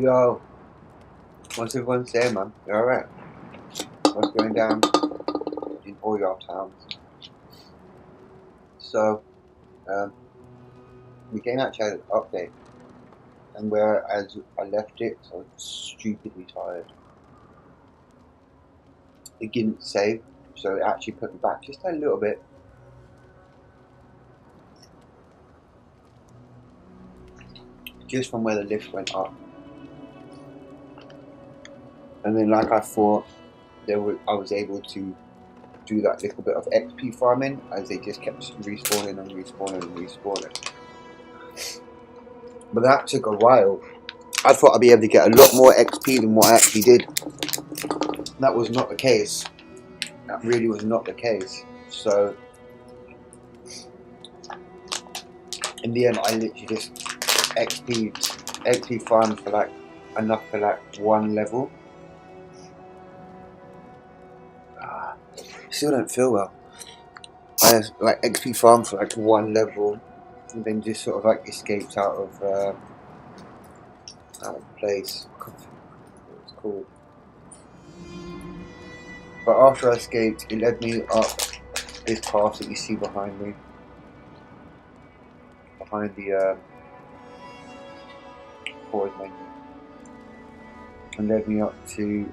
Yo, what's everyone saying, man? You alright? What's going down in all your towns? So, the game actually had an update, and whereas I left it, so I was stupidly tired. It didn't save, so it actually put me back just a little bit. Just from where the lift went up. And then, like I thought, I was able to do that little bit of XP farming as they just kept respawning and respawning and respawning. But that took a while. I thought I'd be able to get a lot more XP than what I actually did. That was not the case. That really was not the case. So, in the end, I literally just XP farmed for like enough for like one level. Still don't feel well. I just, like XP farmed for like one level, and then just sort of like escaped out of the place. I can't think what it's called. But after I escaped, it led me up this path that you see behind me, behind the pause menu, and led me up to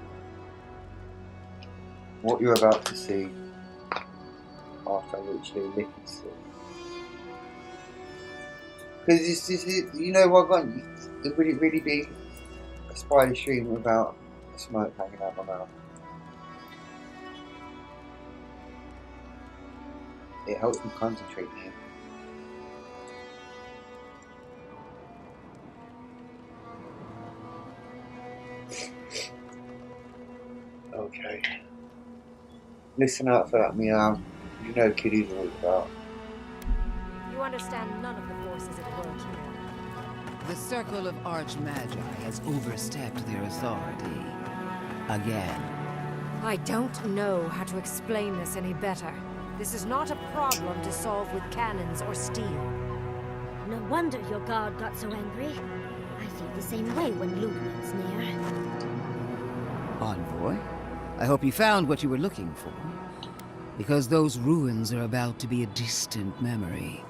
what you're about to see after I literally licked it. Because this is, you know what, it would it really be a spider stream without smoke hanging out my mouth? It helps me concentrate here. Okay. Listen out for that meow. You know Kitty's all about. You understand none of the forces at work here. The Circle of Archmagi has overstepped their authority. Again. I don't know how to explain this any better. This is not a problem to solve with cannons or steel. No wonder your guard got so angry. I feel the same way when Lodwyn's near. Envoy, I hope you found what you were looking for. Because those ruins are about to be a distant memory.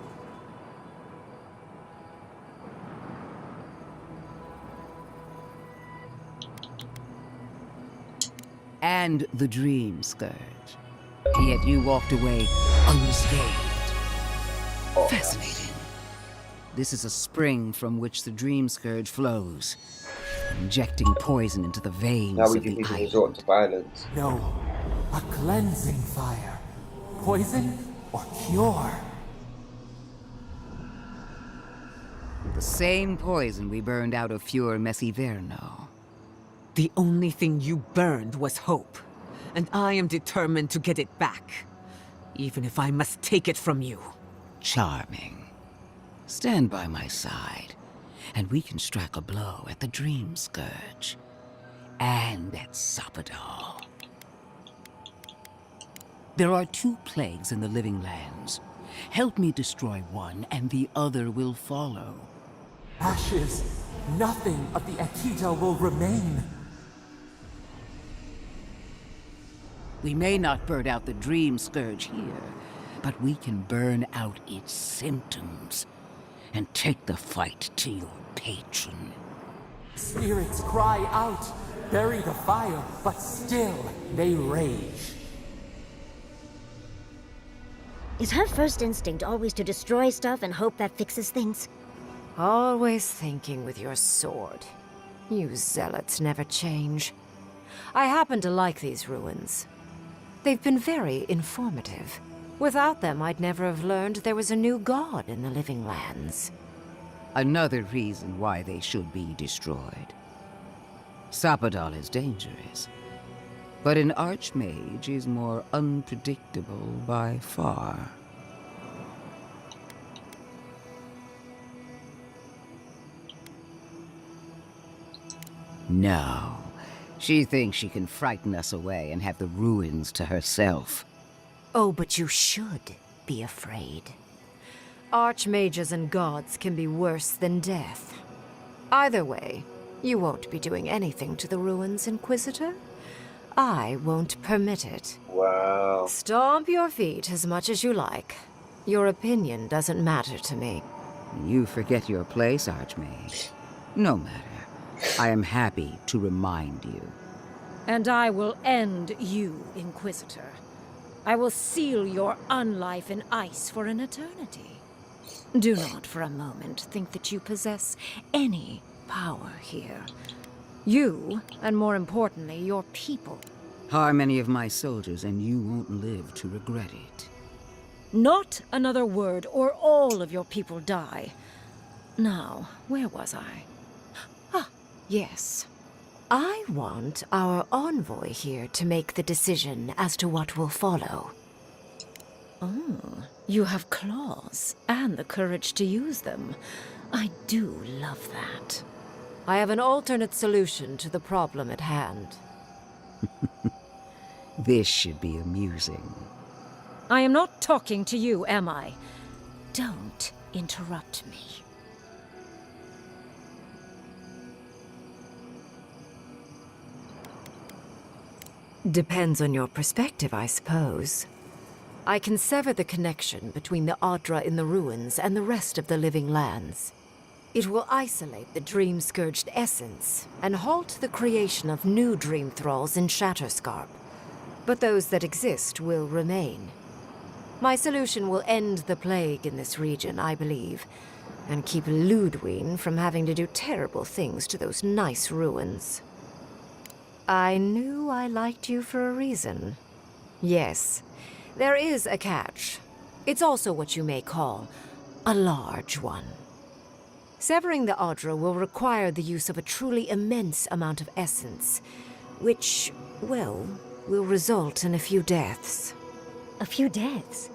And the Dream Scourge. Yet you walked away unscathed. Fascinating. This is a spring from which the Dream Scourge flows, injecting poison into the veins Now we of can the island. resort to violence. No, a cleansing fire. Poison or cure? The same poison we burned out of Fure Messiverno. The only thing you burned was hope, and I am determined to get it back, even if I must take it from you. Charming. Stand by my side, and we can strike a blow at the Dream Scourge. And at Sapadal. There are two plagues in the Living Lands. Help me destroy one, and the other will follow. Ashes. Nothing of the Akita will remain. We may not burn out the Dream Scourge here, but we can burn out its symptoms and take the fight to your patron. Spirits cry out, bury the fire, but still they rage. Is her first instinct always to destroy stuff and hope that fixes things? Always thinking with your sword. You zealots never change. I happen to like these ruins. They've been very informative. Without them, I'd never have learned there was a new god in the Living Lands. Another reason why they should be destroyed. Sapadal is dangerous, but an archmage is more unpredictable by far. No. She thinks she can frighten us away and have the ruins to herself. Oh, but you should be afraid. Archmages and gods can be worse than death. Either way, You won't be doing anything to the ruins, Inquisitor. I won't permit it. Wow. Stomp your feet as much as you like. Your opinion doesn't matter to me. You forget your place, Archmage. No matter. I am happy to remind you. And I will end you, Inquisitor. I will seal your unlife in ice for an eternity. Do not for a moment think that you possess any power here. You, and more importantly, your people. Harm any of my soldiers and you won't live to regret it. Not another word, or all of your people die. Now, where was I? Ah, yes. I want our envoy here to make the decision as to what will follow. Oh, you have claws, and the courage to use them. I do love that. I have an alternate solution to the problem at hand. This should be amusing. I am not talking to you, am I? Don't interrupt me. Depends on your perspective, I suppose. I can sever the connection between the Adra in the ruins and the rest of the living lands. It will isolate the dream-scourged essence and halt the creation of new dream thralls in Shatterscarp. But those that exist will remain. My solution will end the plague in this region, I believe, and keep Lodwyn from having to do terrible things to those nice ruins. I knew I liked you for a reason. Yes, there is a catch. It's also what you may call a large one. Severing the Adra will require the use of a truly immense amount of essence, which, well, will result in a few deaths. A few deaths?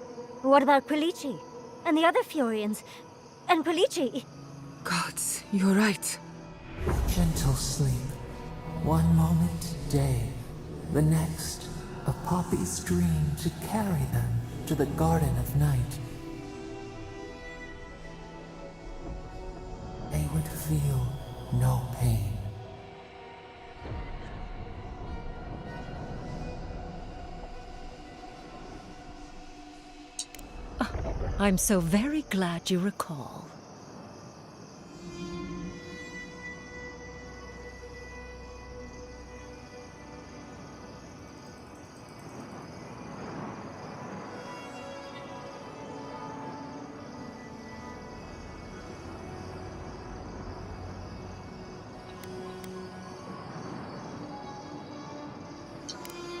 What about Quilici? And the other Furians? And Quilici? Gods, you're right. Gentle sleep. One moment, day. The next, a poppy's dream to carry them to the Garden of Night. They would feel no pain. I'm so very glad you recall.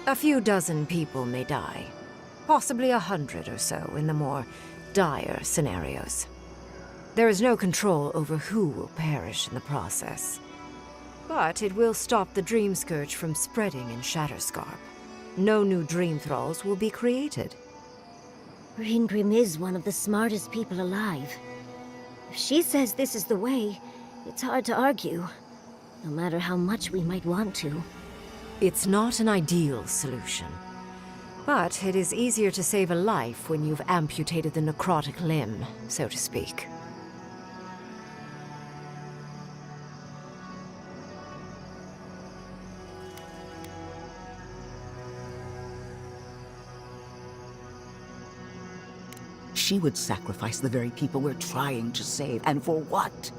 A few dozen people may die. Possibly 100 or so in the more dire scenarios. There is no control over who will perish in the process. But it will stop the Dream Scourge from spreading in Shatterscarp. No new Dream Thralls will be created. Ryngrim is one of the smartest people alive. If she says this is the way, it's hard to argue, no matter how much we might want to. It's not an ideal solution. But it is easier to save a life when you've amputated the necrotic limb, so to speak. She would sacrifice the very people we're trying to save, and for what?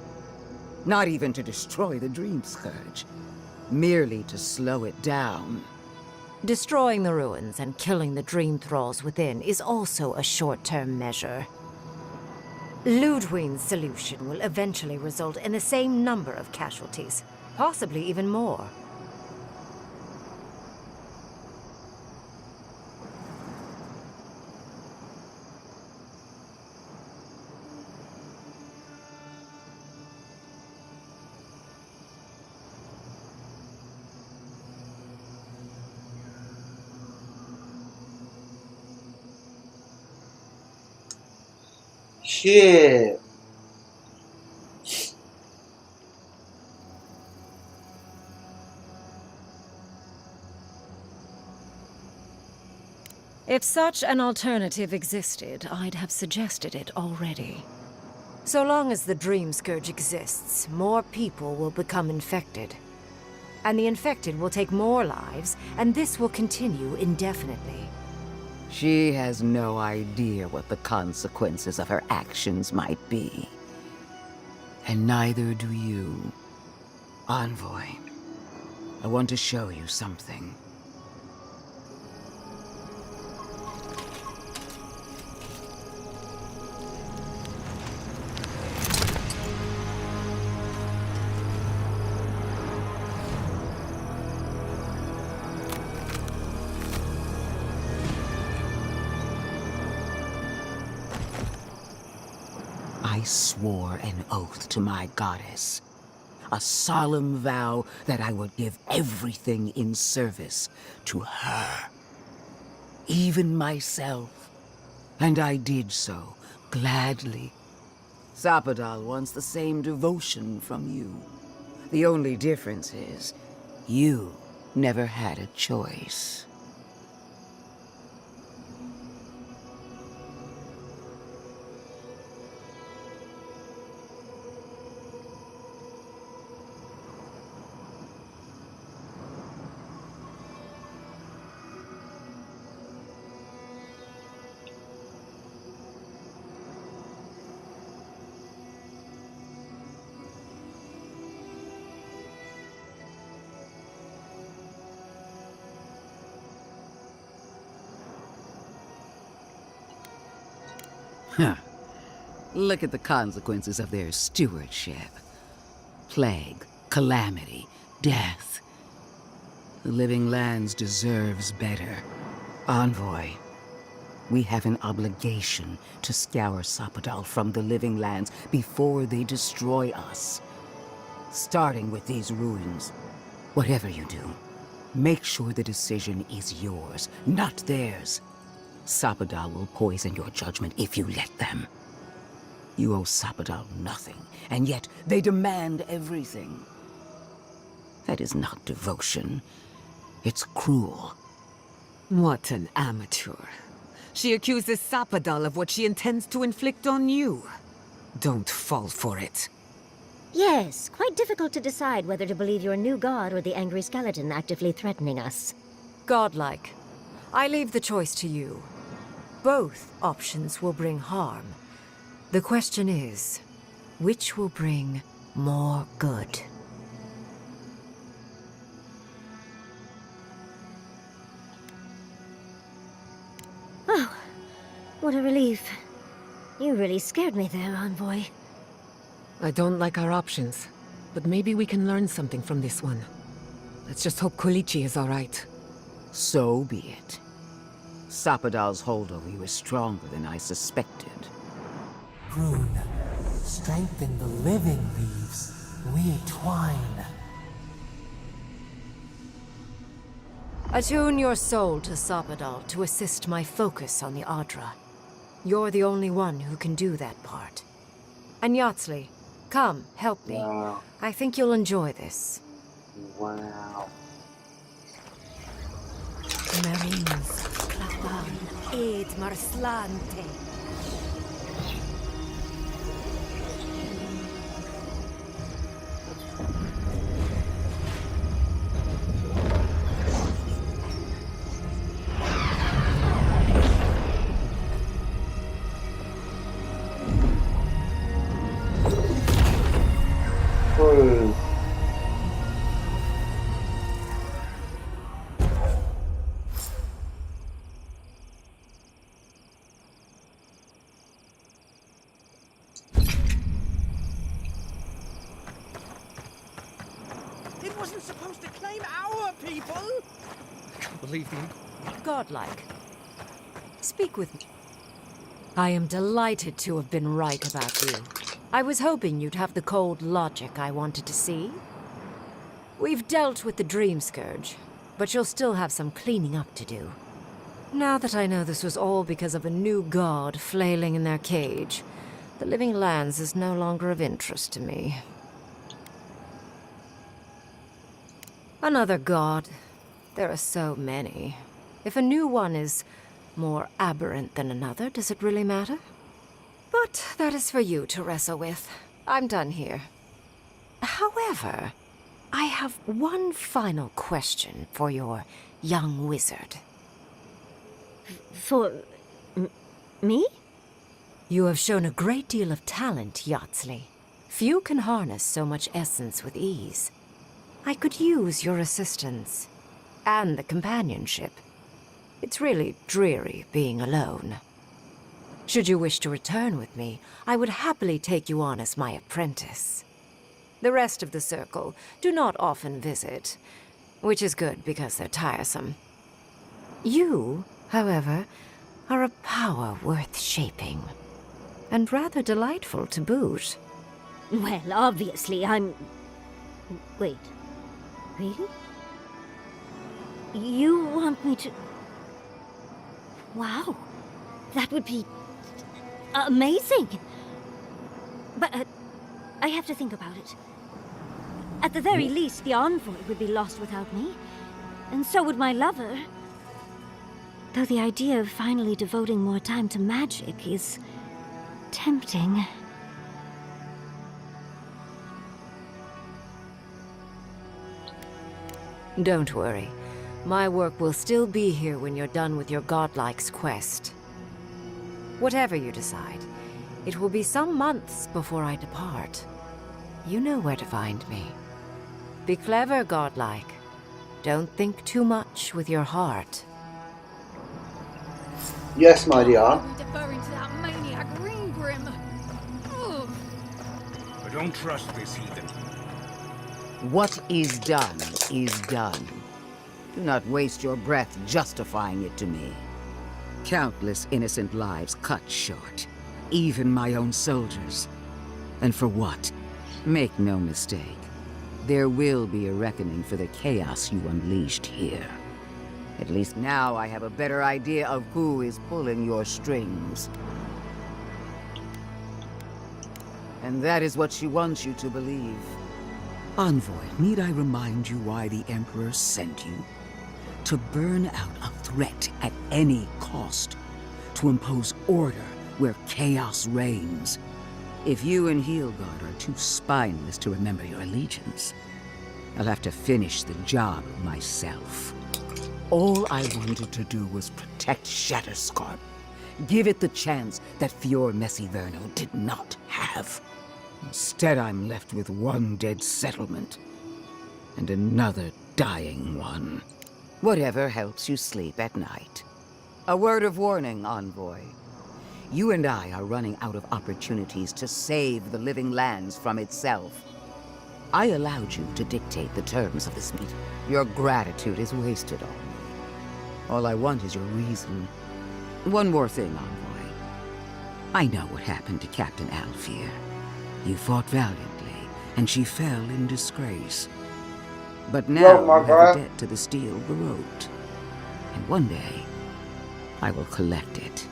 Not even to destroy the Dream Scourge. Merely to slow it down. Destroying the ruins and killing the Dream Thralls within is also a short-term measure. Lodwyn's solution will eventually result in the same number of casualties, possibly even more. Shit. If such an alternative existed, I'd have suggested it already. So long as the Dream Scourge exists, more people will become infected. And the infected will take more lives, and this will continue indefinitely. She has no idea what the consequences of her actions might be. And neither do you. Envoy, I want to show you something. I swore an oath to my goddess. A solemn vow that I would give everything in service to her. Even myself. And I did so, gladly. Sapadal wants the same devotion from you. The only difference is, you never had a choice. Huh. Look at the consequences of their stewardship. Plague, calamity, death. The Living Lands deserves better. Envoy, we have an obligation to scour Sapadal from the Living Lands before they destroy us. Starting with these ruins. Whatever you do, make sure the decision is yours, not theirs. Sapadal will poison your judgment if you let them. You owe Sapadal nothing, and yet they demand everything. That is not devotion. It's cruel. What an amateur. She accuses Sapadal of what she intends to inflict on you. Don't fall for it. Yes, quite difficult to decide whether to believe your new god or the angry skeleton actively threatening us. Godlike. I leave the choice to you. Both options will bring harm. The question is, which will bring more good? Oh, what a relief. You really scared me there, Envoy. I don't like our options, but maybe we can learn something from this one. Let's just hope Kolichi is all right. So be it. Sapadal's hold over you is stronger than I suspected. Rune, strengthen the living leaves. We twine. Attune your soul to Sapadal to assist my focus on the Adra. You're the only one who can do that part. And Yatsley, come, help me. Wow. I think you'll enjoy this. Wow. Marines, Klapan, Ed Marslante. Oh. It wasn't supposed to claim our people! I can't believe you. Godlike. Speak with me. I am delighted to have been right about you. I was hoping you'd have the cold logic I wanted to see. We've dealt with the Dream Scourge, but you'll still have some cleaning up to do. Now that I know this was all because of a new god flailing in their cage, the Living Lands is no longer of interest to me. Another god. There are so many. If a new one is more aberrant than another, does it really matter? But that is for you to wrestle with. I'm done here. However, I have one final question for your young wizard. For... me? You have shown a great deal of talent, Yatsley. Few can harness so much essence with ease. I could use your assistance. And the companionship. It's really dreary being alone. Should you wish to return with me, I would happily take you on as my apprentice. The rest of the circle do not often visit, which is good because they're tiresome. You, however, are a power worth shaping, and rather delightful to boot. Well, obviously, I'm... Wait. Really? You want me to... Wow. That would be... amazing! But, I have to think about it. At the very least, the envoy would be lost without me. And so would my lover. Though the idea of finally devoting more time to magic is... tempting. Don't worry. My work will still be here when you're done with your godlike's quest. Whatever you decide, it will be some months before I depart. You know where to find me. Be clever, godlike. Don't think too much with your heart. Yes, my dear. Are we deferring to that maniac Ryngrim? Ugh. I don't trust this heathen. What is done is done. Do not waste your breath justifying it to me. Countless innocent lives cut short. Even my own soldiers. And for what? Make no mistake. There will be a reckoning for the chaos you unleashed here. At least now I have a better idea of who is pulling your strings. And that is what she wants you to believe. Envoy, need I remind you why the Emperor sent you? To burn out a threat at any cost. To impose order where chaos reigns. If you and Heelgard are too spineless to remember your allegiance, I'll have to finish the job myself. All I wanted to do was protect Shatterscarp. Give it the chance that Fior Messiverno did not have. Instead, I'm left with one dead settlement. And another dying one. Whatever helps you sleep at night. A word of warning, Envoy. You and I are running out of opportunities to save the living lands from itself. I allowed you to dictate the terms of this meeting. Your gratitude is wasted on me. All I want is your reason. One more thing, Envoy. I know what happened to Captain Alfear. You fought valiantly, and she fell in disgrace. But now you have a debt to the Steel Garrote. And one day, I will collect it.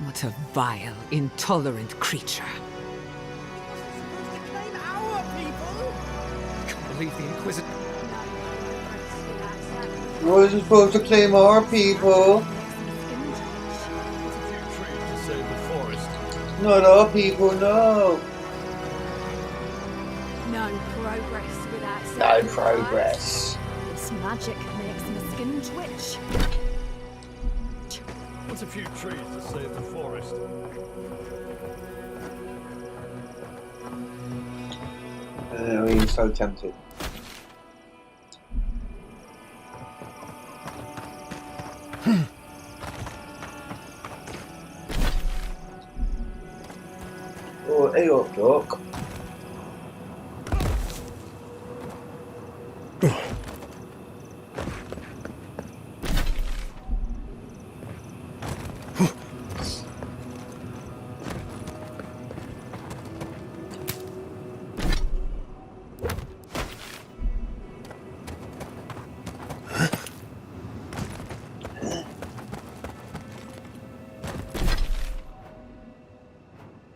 What a vile, intolerant creature. Claim our people? I can't believe the Inquisitor. We're supposed to claim our people. To save the forest. Not our people, no. No progress without No sacrifice. progress. This magic makes my skin twitch. What's a few trees to save the forest? I'm so tempted. Oh, hey up, Doc.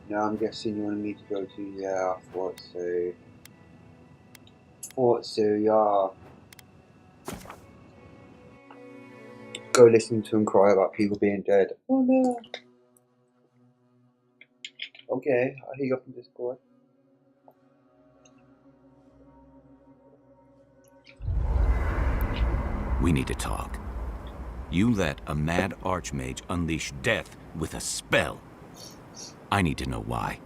Now I'm guessing you wanted me to go to, yeah, Fort Sue. Fort Sue, yeah. Go listen to him cry about people being dead. Oh no. Okay, I'll hit you up in Discord. We need to talk. You let a mad archmage unleash death with a spell. I need to know why.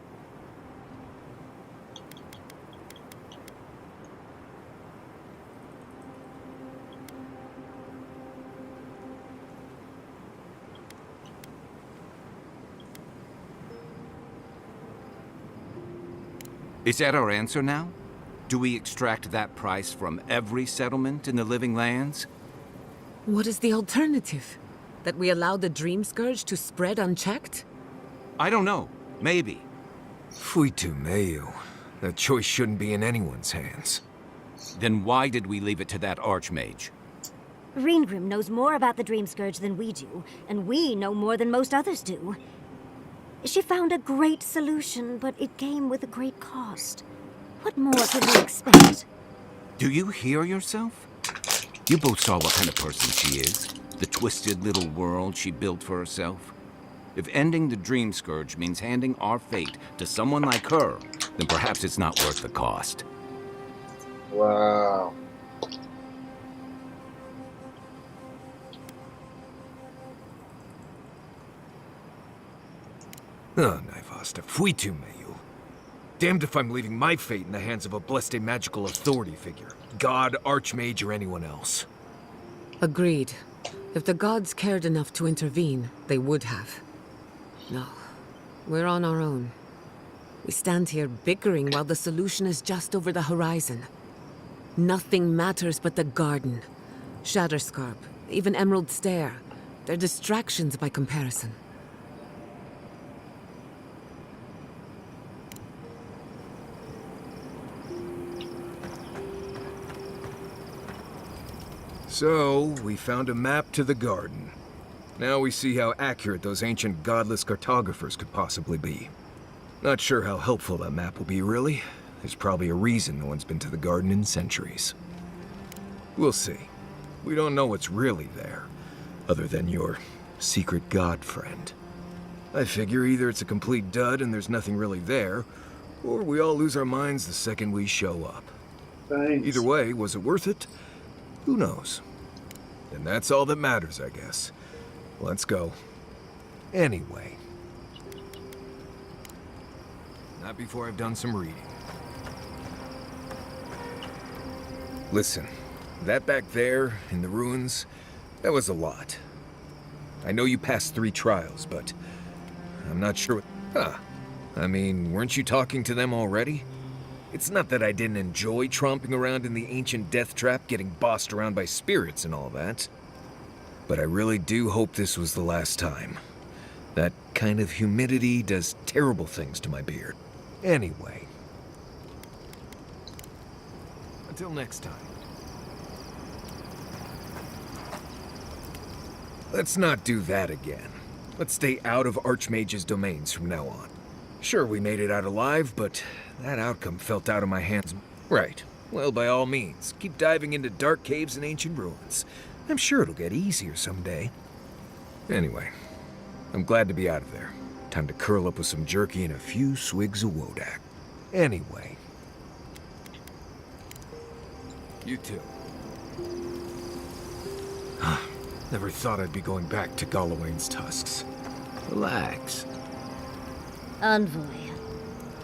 Is that our answer now? Do we extract that price from every settlement in the Living Lands? What is the alternative? That we allow the Dream Scourge to spread unchecked? I don't know. Maybe. Fuitu Mayu. That choice shouldn't be in anyone's hands. Then why did we leave it to that archmage? Ryngrim knows more about the Dream Scourge than we do, and we know more than most others do. She found a great solution, but it came with a great cost. What more could we expect? Do you hear yourself? You both saw what kind of person she is. The twisted little world she built for herself. If ending the Dream Scourge means handing our fate to someone like her, then perhaps it's not worth the cost. Wow. Oh, Naivasta, Fuitu Mayu. Damned if I'm leaving my fate in the hands of a blessed magical authority figure. God, Archmage, or anyone else. Agreed. If the gods cared enough to intervene, they would have. No. We're on our own. We stand here bickering while the solution is just over the horizon. Nothing matters but the garden. Shatterscarp, even Emerald Stair. They're distractions by comparison. So, we found a map to the garden. Now we see how accurate those ancient godless cartographers could possibly be. Not sure how helpful that map will be, really. There's probably a reason no one's been to the garden in centuries. We'll see. We don't know what's really there, other than your secret god friend. I figure either it's a complete dud and there's nothing really there, or we all lose our minds the second we show up. Thanks. Either way, was it worth it? Who knows? And that's all that matters, I guess. Let's go. Anyway. Not before I've done some reading. Listen, that back there, in the ruins, that was a lot. I know you passed 3 trials, but I'm not sure what... I mean, weren't you talking to them already? It's not that I didn't enjoy tromping around in the ancient death trap, getting bossed around by spirits and all that. But I really do hope this was the last time. That kind of humidity does terrible things to my beard. Anyway. Until next time. Let's not do that again. Let's stay out of Archmage's domains from now on. Sure, we made it out alive, but that outcome felt out of my hands. Right. Well, by all means, keep diving into dark caves and ancient ruins. I'm sure it'll get easier someday. Anyway, I'm glad to be out of there. Time to curl up with some jerky and a few swigs of Wodak. Anyway. You too. Never thought I'd be going back to Galawain's tusks. Relax. Envoy,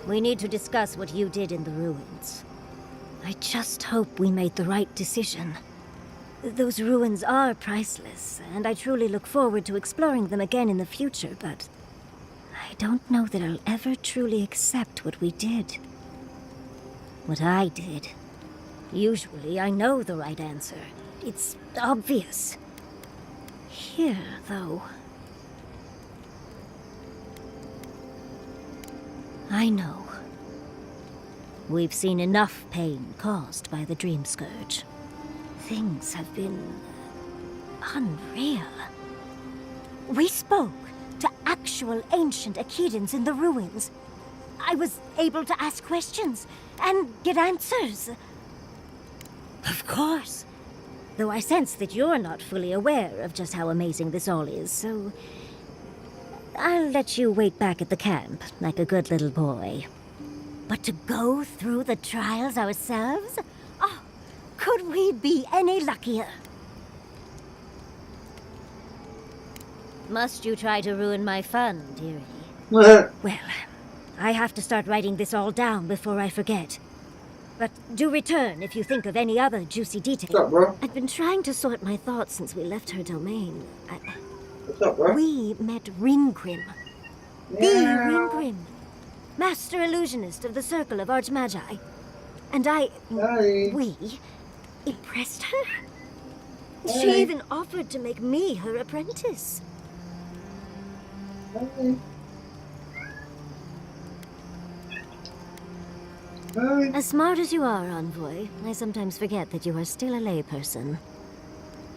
we need to discuss what you did in the ruins. I just hope we made the right decision. Those ruins are priceless, and I truly look forward to exploring them again in the future, but I don't know that I'll ever truly accept what we did. What I did. Usually I know the right answer. It's obvious. Here, though... I know. We've seen enough pain caused by the Dream Scourge. Things have been... unreal. We spoke to actual ancient Akedans in the ruins. I was able to ask questions and get answers. Of course. Though I sense that you're not fully aware of just how amazing this all is, so... I'll let you wait back at the camp, like a good little boy. But to go through the trials ourselves? Oh, could we be any luckier? Must you try to ruin my fun, dearie? Well, I have to start writing this all down before I forget. But do return if you think of any other juicy detail. What's up, bro? I've been trying to sort my thoughts since we left her domain. What's up, bro? We met Ryngrim. Yeah. The Ryngrim. Master illusionist of the Circle of Archmagi. And we impressed her. She even offered to make me her apprentice. As smart as you are, Envoy, I sometimes forget that you are still a layperson.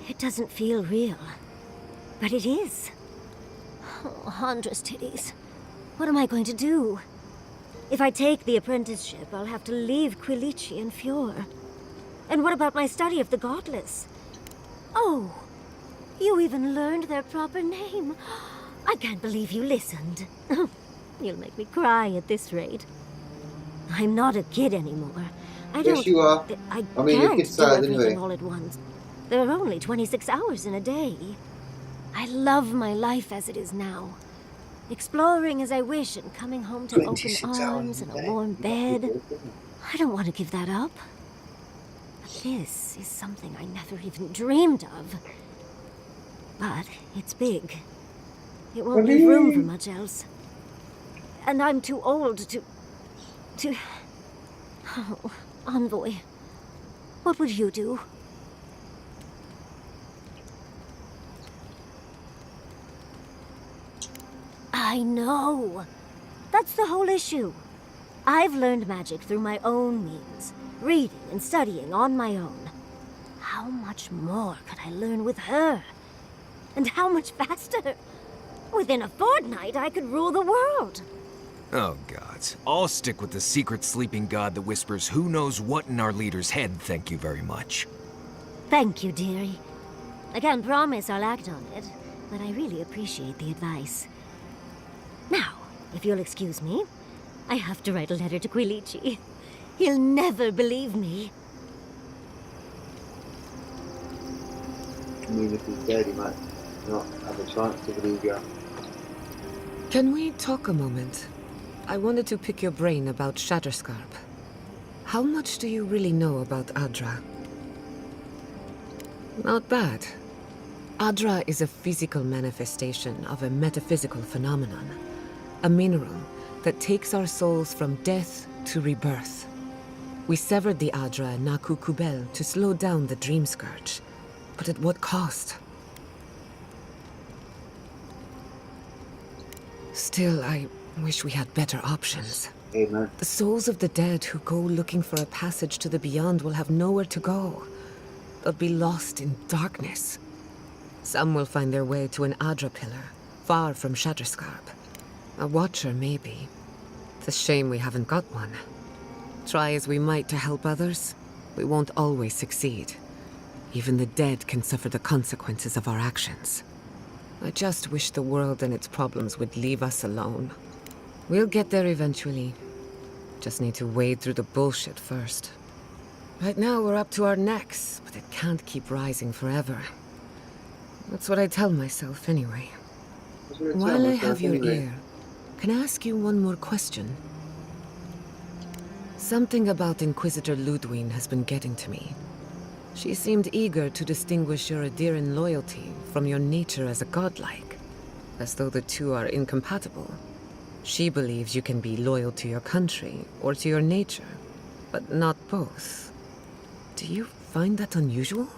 It doesn't feel real, but it is. Oh, Handra's titties. What am I going to do? If I take the apprenticeship, I'll have to leave Quilici and Fjord. And what about my study of the Godless? Oh, you even learned their proper name. I can't believe you listened. You'll make me cry at this rate. I'm not a kid anymore. Yes, you are. I mean, you're can't do kid-sized everything anyway. all at once. There are only 26 hours in a day. I love my life as it is now. Exploring as I wish and coming home to open arms and a warm bed. I don't want to give that up. But this is something I never even dreamed of. But it's big. It won't leave room for much else. And I'm too old to... Oh, Envoy. What would you do? I know. That's the whole issue. I've learned magic through my own means, reading and studying on my own. How much more could I learn with her? And how much faster? Within a fortnight, I could rule the world. Oh, gods. I'll stick with the secret sleeping god that whispers who knows what in our leader's head, thank you very much. Thank you, dearie. I can't promise I'll act on it, but I really appreciate the advice. Now, if you'll excuse me, I have to write a letter to Quilici. He'll never believe me. I mean, if he's dead, he might not have a chance to believe you. Can we talk a moment? I wanted to pick your brain about Shatterscarp. How much do you really know about Adra? Not bad. Adra is a physical manifestation of a metaphysical phenomenon. A mineral that takes our souls from death to rebirth. We severed the Adra and Naku Kubel to slow down the Dream Scourge. But at what cost? Still, I wish we had better options. Amen. The souls of the dead who go looking for a passage to the beyond will have nowhere to go. They'll be lost in darkness. Some will find their way to an Adra pillar, far from Shatterscarp. A watcher, maybe. It's a shame we haven't got one. Try as we might to help others, we won't always succeed. Even the dead can suffer the consequences of our actions. I just wish the world and its problems would leave us alone. We'll get there eventually. Just need to wade through the bullshit first. Right now we're up to our necks, but it can't keep rising forever. That's what I tell myself anyway. While I have your ear, can I ask you one more question? Something about Inquisitor Lodwyn has been getting to me. She seemed eager to distinguish your Adiran loyalty from your nature as a godlike, as though the two are incompatible. She believes you can be loyal to your country or to your nature, but not both. Do you find that unusual?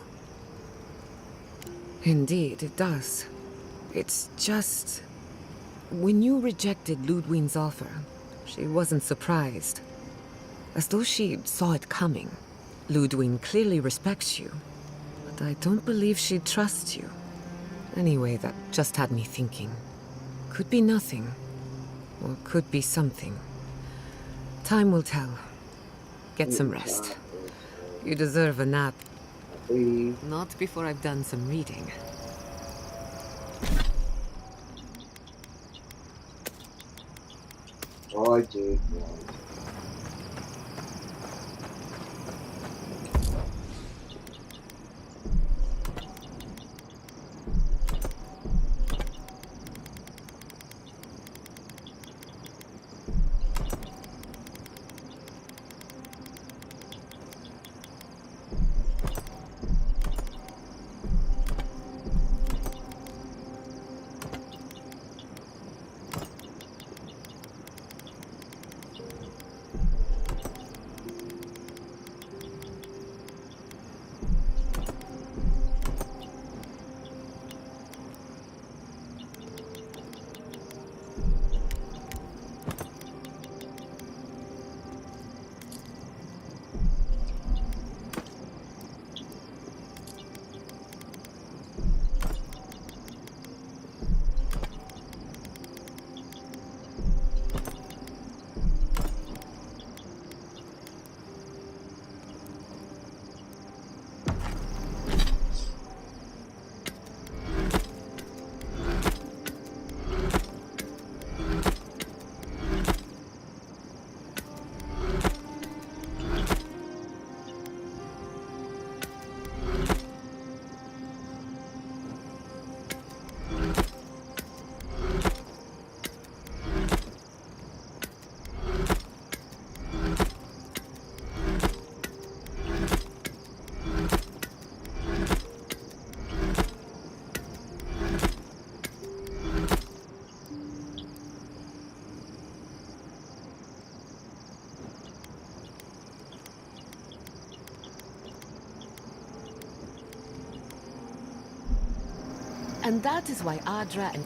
Indeed, it does. It's just... When you rejected Lodwyn's offer, she wasn't surprised. As though she saw it coming. Lodwyn clearly respects you, but I don't believe she trusts you. Anyway, that just had me thinking. Could be nothing, or could be something. Time will tell. Get some rest. You deserve a nap. Not before I've done some reading. I did right. And that is why Adra and...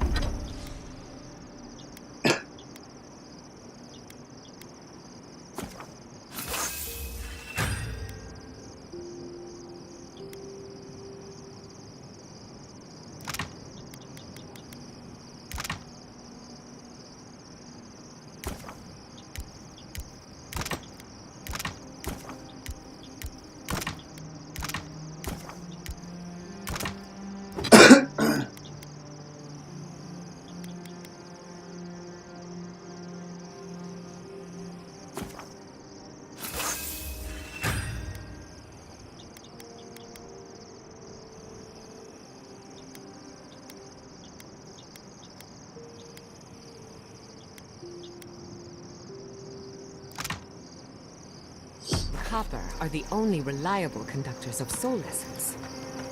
Copper are the only reliable conductors of soul essence.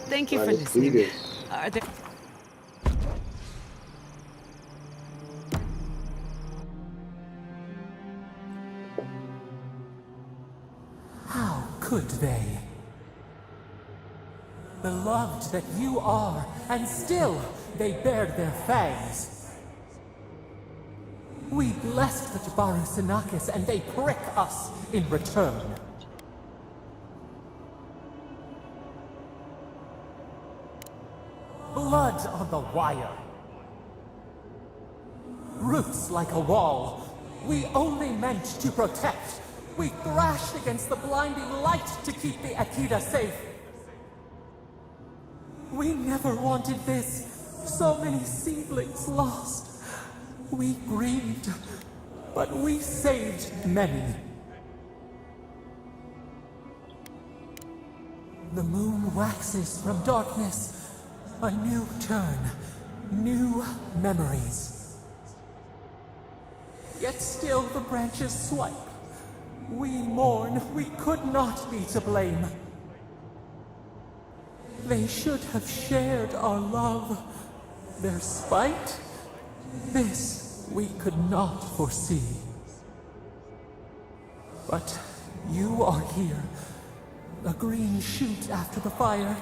Thank you for listening. Are there... How could they? Beloved that you are, and still they bared their fangs. We blessed the Jabaru Sinakis, and they prick us in return. Blood on the wire. Roots like a wall. We only meant to protect. We thrashed against the blinding light to keep the Akita safe. We never wanted this. So many seedlings lost. We grieved, but we saved many. The moon waxes from darkness. A new turn, new memories. Yet still the branches swipe. We mourn, we could not be to blame. They should have shared our love. Their spite, this we could not foresee. But you are here, a green shoot after the fire.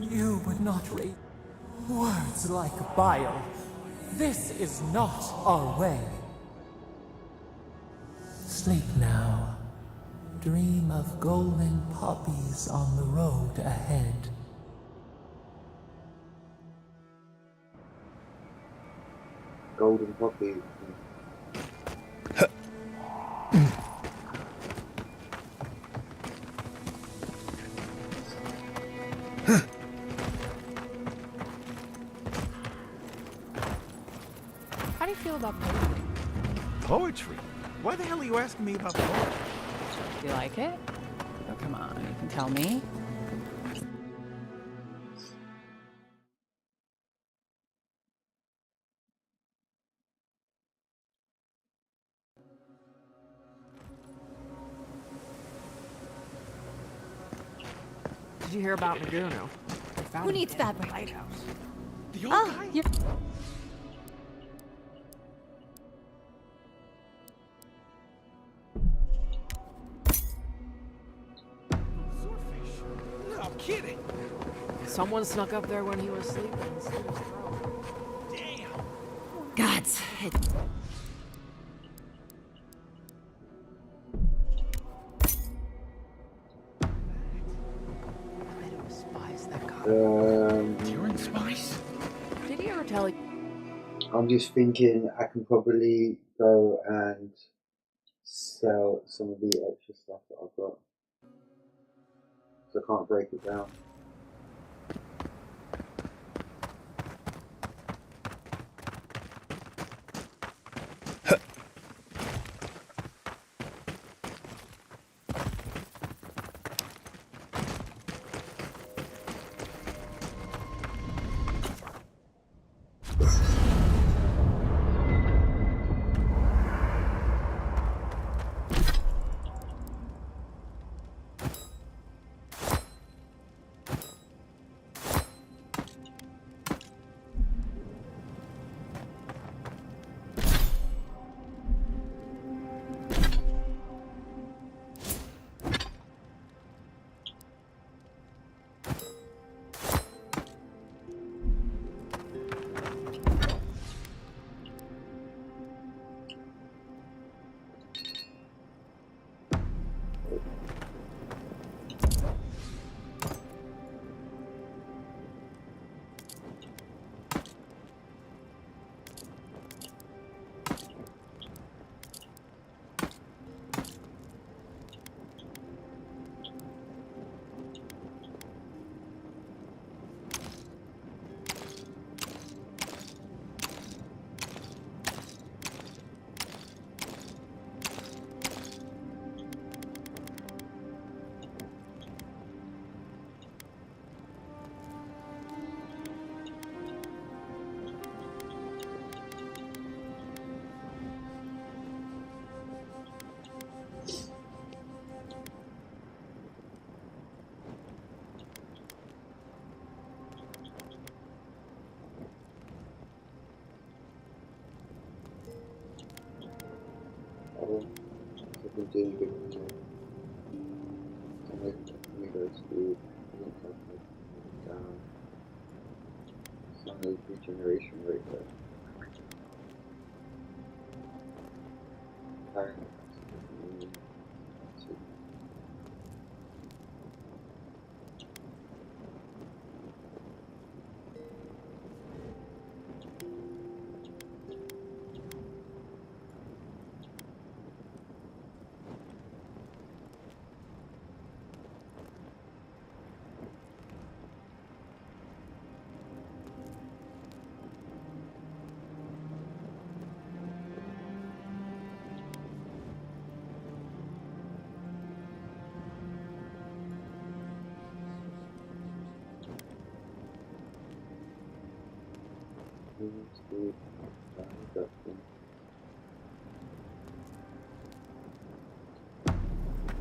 You would not raise words like bile. This is not our way. Sleep now. Dream of golden poppies on the road ahead. Golden poppy. How do you feel about poetry? Poetry? Why the hell are you asking me about poetry? You like it? Oh, come on, you can tell me. Did you hear about Naguno? Who needs fabric? Lighthouse. The old guy? You're... Swordfish? No kidding. Someone snuck up there when he was sleeping and slit his throat. Damn. Gods, I bet it was spies that got Tyrion spice? Did he ever tell you? I'm just thinking I can probably go and sell some of the extra stuff that I've got. So I can't break it down. I've been doing good tomatoes food, down, some of the regeneration rate there.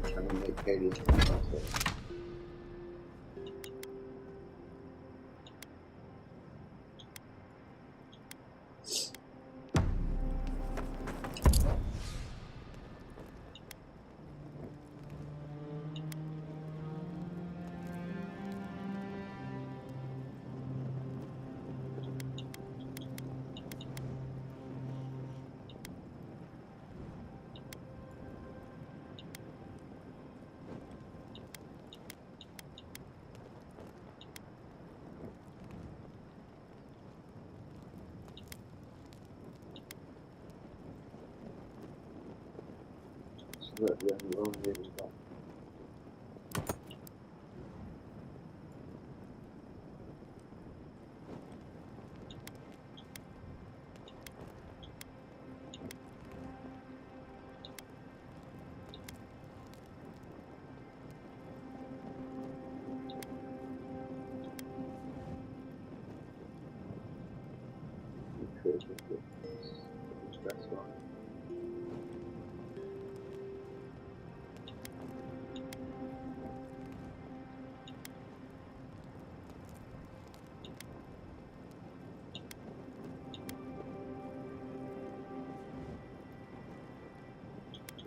Trying to make Katie myself. But yeah, we won't really back. That's fine.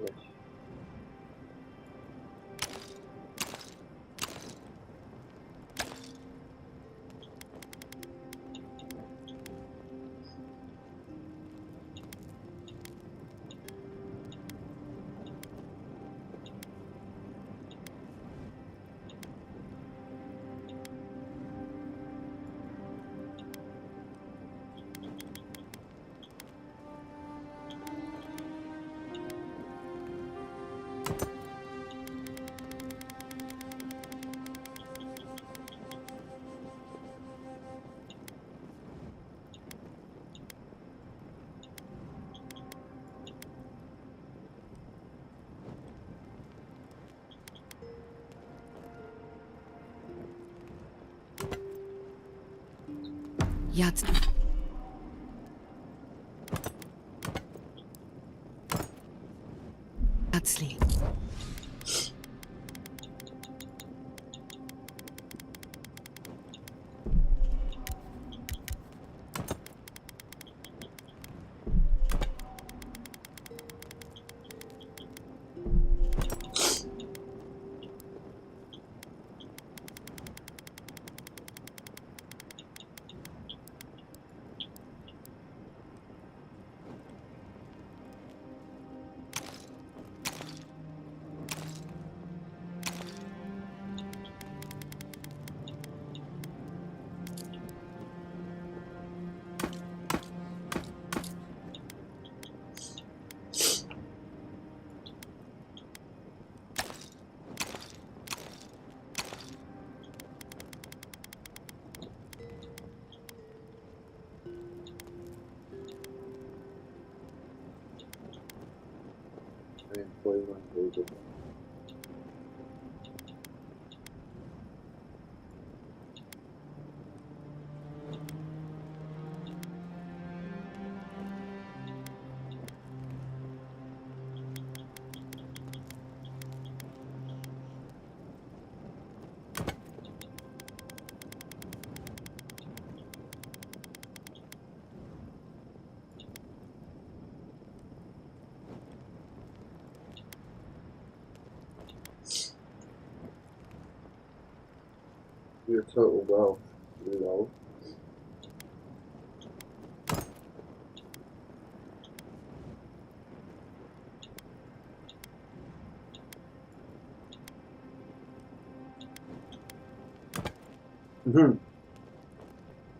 Yes. Yat. Yatsli. I employ my agent. Your total wealth, lol.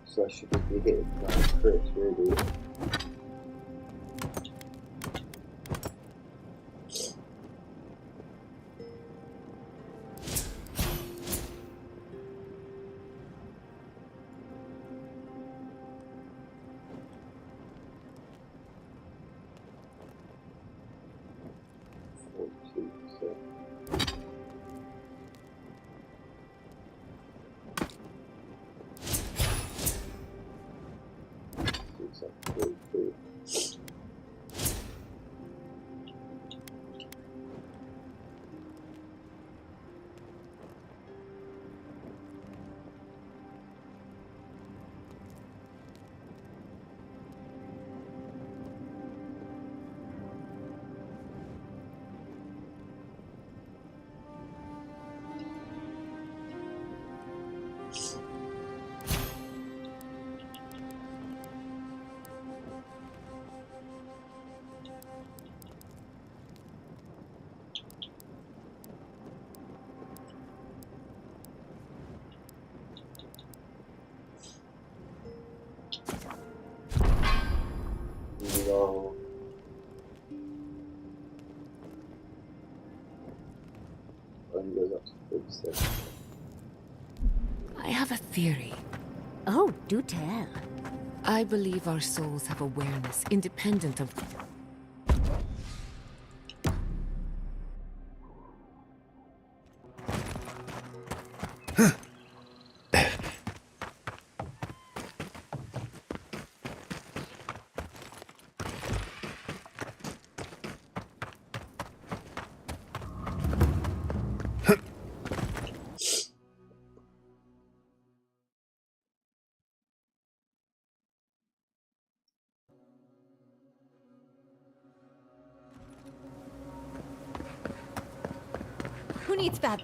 So I should be hitting that crits really. Lol. Only goes up to 37. I have a theory. Oh, do tell. I believe our souls have awareness independent of... Who needs bath?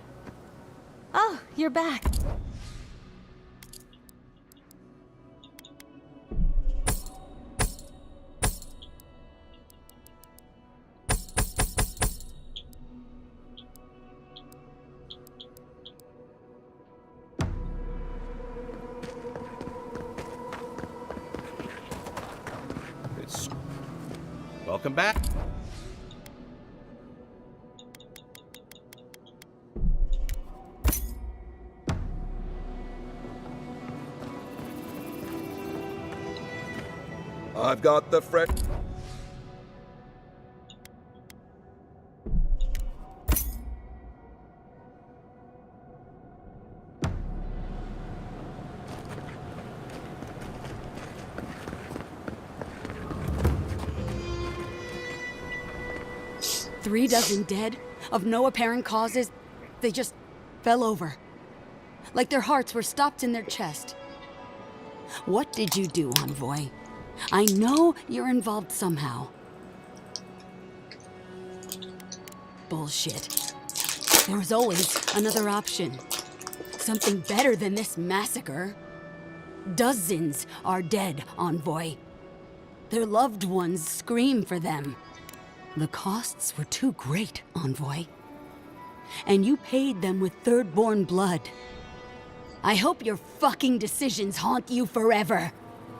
Oh, you're back. Welcome back. I've got the friend. Three dozen dead, of no apparent causes. They just fell over. Like their hearts were stopped in their chest. What did you do, Envoy? I know you're involved somehow. Bullshit. There was always another option. Something better than this massacre. Dozens are dead, Envoy. Their loved ones scream for them. The costs were too great, Envoy. And you paid them with third-born blood. I hope your fucking decisions haunt you forever.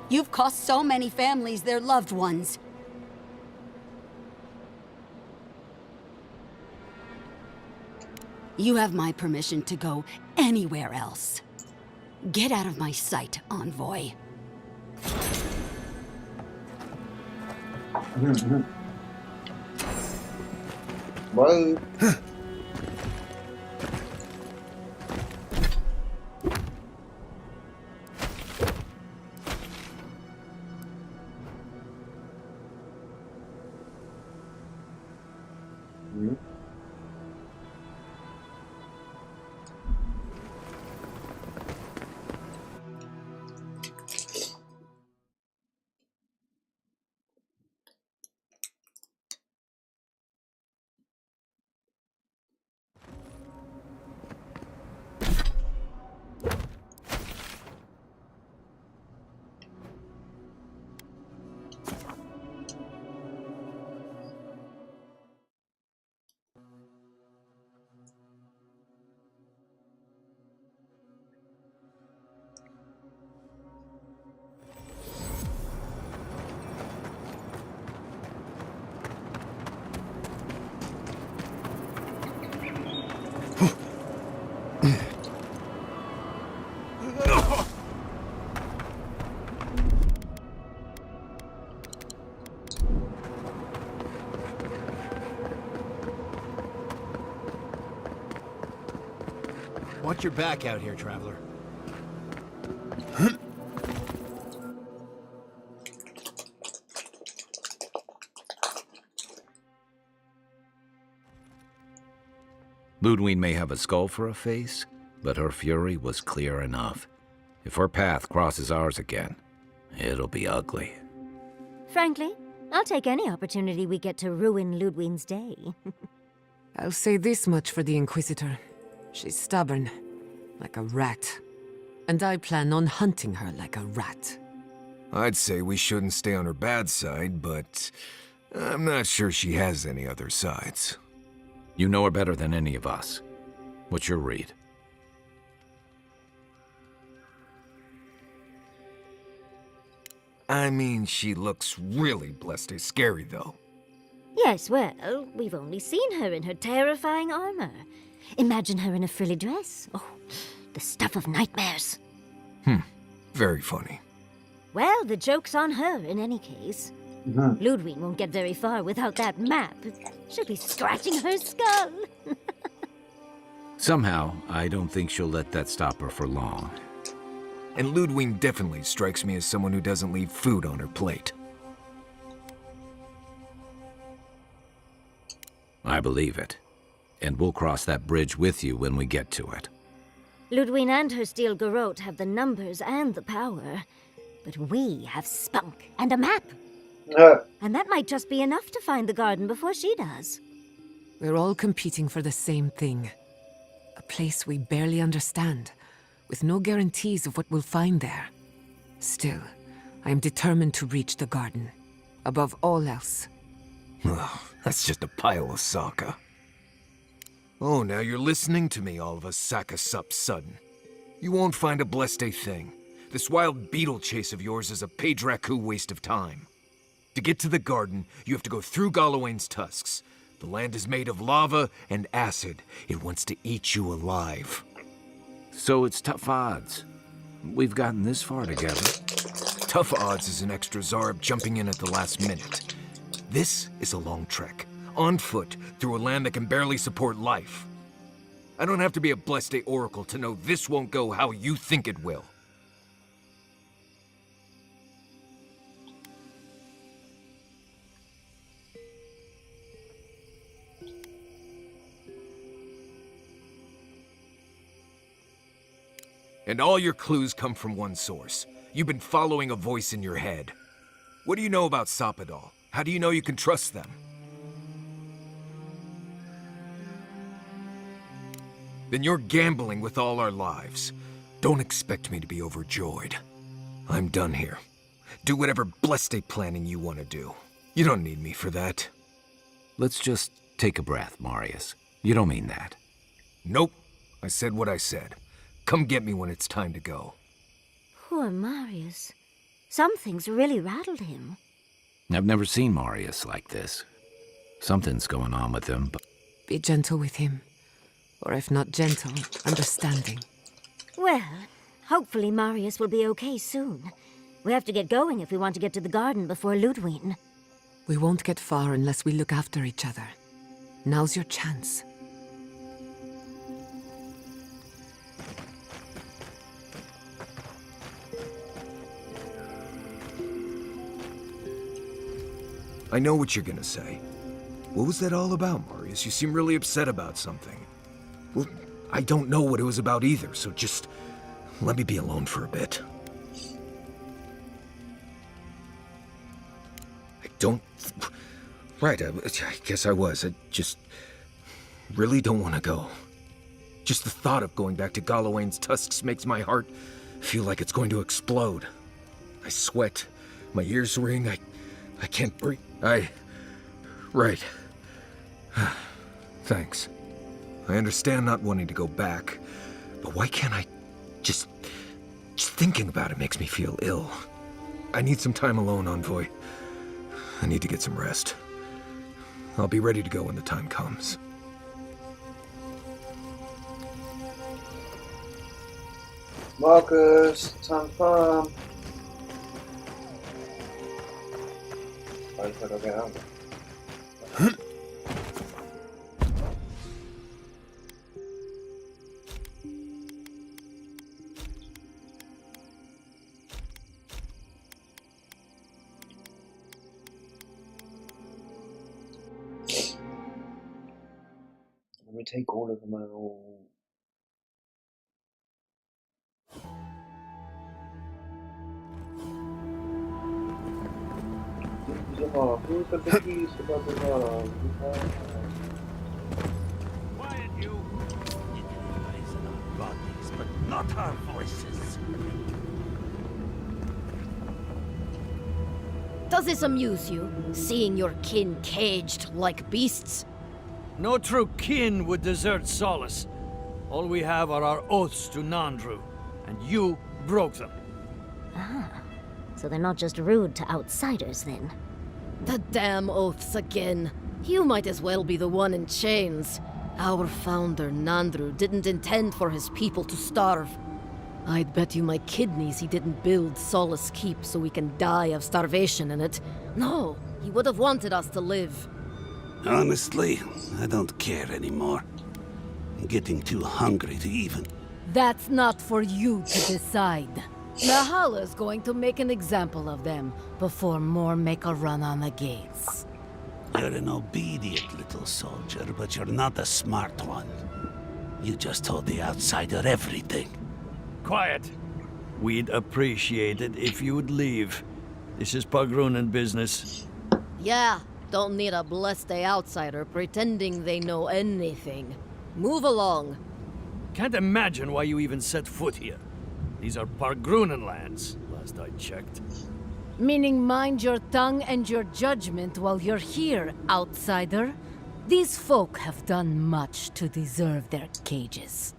You've cost so many families their loved ones. You have my permission to go anywhere else. Get out of my sight, Envoy. Whoa. Watch your back out here, traveler. Lodwyn may have a skull for a face, but her fury was clear enough. If her path crosses ours again, it'll be ugly. Frankly, I'll take any opportunity we get to ruin Lodwyn's day. I'll say this much for the Inquisitor. She's stubborn, like a rat. And I plan on hunting her like a rat. I'd say we shouldn't stay on her bad side, but I'm not sure she has any other sides. You know her better than any of us. What's your read? I mean, she looks really blessed and scary, though. Yes, well, we've only seen her in her terrifying armor. Imagine her in a frilly dress. Oh, the stuff of nightmares. Very funny. Well, the joke's on her in any case. Lodwyn won't get very far without that map. She'll be scratching her skull. Somehow, I don't think she'll let that stop her for long. And Lodwyn definitely strikes me as someone who doesn't leave food on her plate. I believe it. And we'll cross that bridge with you when we get to it. Lodwyn and her steel garrote have the numbers and the power. But we have spunk and a map. And that might just be enough to find the garden before she does. We're all competing for the same thing. A place we barely understand, with no guarantees of what we'll find there. Still, I am determined to reach the garden, above all else. Oh, that's just a pile of Sokka. Oh, now you're listening to me, all of a sack of sup sudden. You won't find a blessed thing. This wild beetle chase of yours is a Padraku waste of time. To get to the garden, you have to go through Galawain's tusks. The land is made of lava and acid. It wants to eat you alive. So it's tough odds. We've gotten this far together. Tough odds is an extra Zarb jumping in at the last minute. This is a long trek, on foot, through a land that can barely support life. I don't have to be a Blessed Oracle to know this won't go how you think it will. And all your clues come from one source. You've been following a voice in your head. What do you know about Soppadal? How do you know you can trust them? Then you're gambling with all our lives. Don't expect me to be overjoyed. I'm done here. Do whatever blessed planning you want to do. You don't need me for that. Let's just take a breath, Marius. You don't mean that. Nope. I said what I said. Come get me when it's time to go. Poor Marius. Something's really rattled him. I've never seen Marius like this. Something's going on with him, but... Be gentle with him. Or if not gentle, understanding. Well, hopefully Marius will be okay soon. We have to get going if we want to get to the garden before Lodwyn. We won't get far unless we look after each other. Now's your chance. I know what you're gonna say. What was that all about, Marius? You seem really upset about something. Well, I don't know what it was about either, so just let me be alone for a bit. I don't... Right, I guess I was. I just really don't want to go. Just the thought of going back to Galawain's tusks makes my heart feel like it's going to explode. I sweat, my ears ring, I can't breathe. Right. Thanks. I understand not wanting to go back, but why can't I just thinking about it makes me feel ill. I need some time alone, Envoy. I need to get some rest. I'll be ready to go when the time comes. Marcus, time farm. I gotta get out. Let me take all of them out. Who's got the keys to the bazaar? Quiet, you! You can rise in our bodies, but not our voices. Does this amuse you, seeing your kin caged like beasts? No true kin would desert Solace. All we have are our oaths to Nandru, and you broke them. Ah, so they're not just rude to outsiders then. The damn oaths again. You might as well be the one in chains. Our founder, Nandru, didn't intend for his people to starve. I'd bet you my kidneys he didn't build Solace Keep so we can die of starvation in it. No, he would have wanted us to live. Honestly, I don't care anymore. I'm getting too hungry to even... That's not for you to decide. Nahala's going to make an example of them before more make a run on the gates. You're an obedient little soldier, but you're not a smart one. You just told the outsider everything. Quiet. We'd appreciate it if you would leave. This is Pagrunan business. Yeah, don't need a blessed outsider pretending they know anything. Move along. Can't imagine why you even set foot here. These are Pargrunen lands, last I checked. Meaning mind your tongue and your judgment while you're here, outsider. These folk have done much to deserve their cages.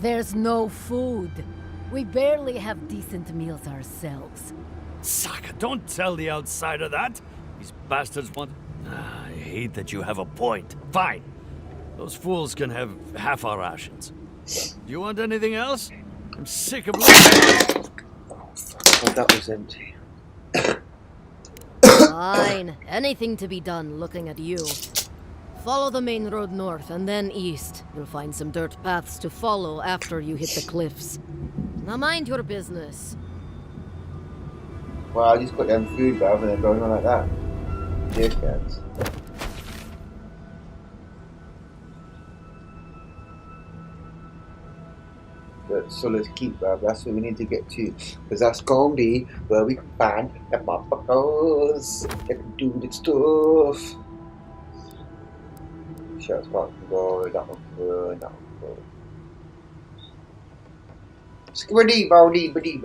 There's no food. We barely have decent meals ourselves. Saka, don't tell the outsider that. These bastards want... I hate that you have a point. Fine. Those fools can have half our rations. Do you want anything else? I'm sick of looking... Oh, that was empty. Fine. Anything to be done looking at you. Follow the main road north and then east. You'll find some dirt paths to follow after you hit the cliffs. Now mind your business. Well, I just got them food, bruv, and they're going on like that. Dickheads. But Sulla's Keep, bruv, that's what we need to get to. Because that's gonna be where we can find the motherfuckers that can do the stuff. Shut up, go, that one go, that one go. Skibidi, body, bidi,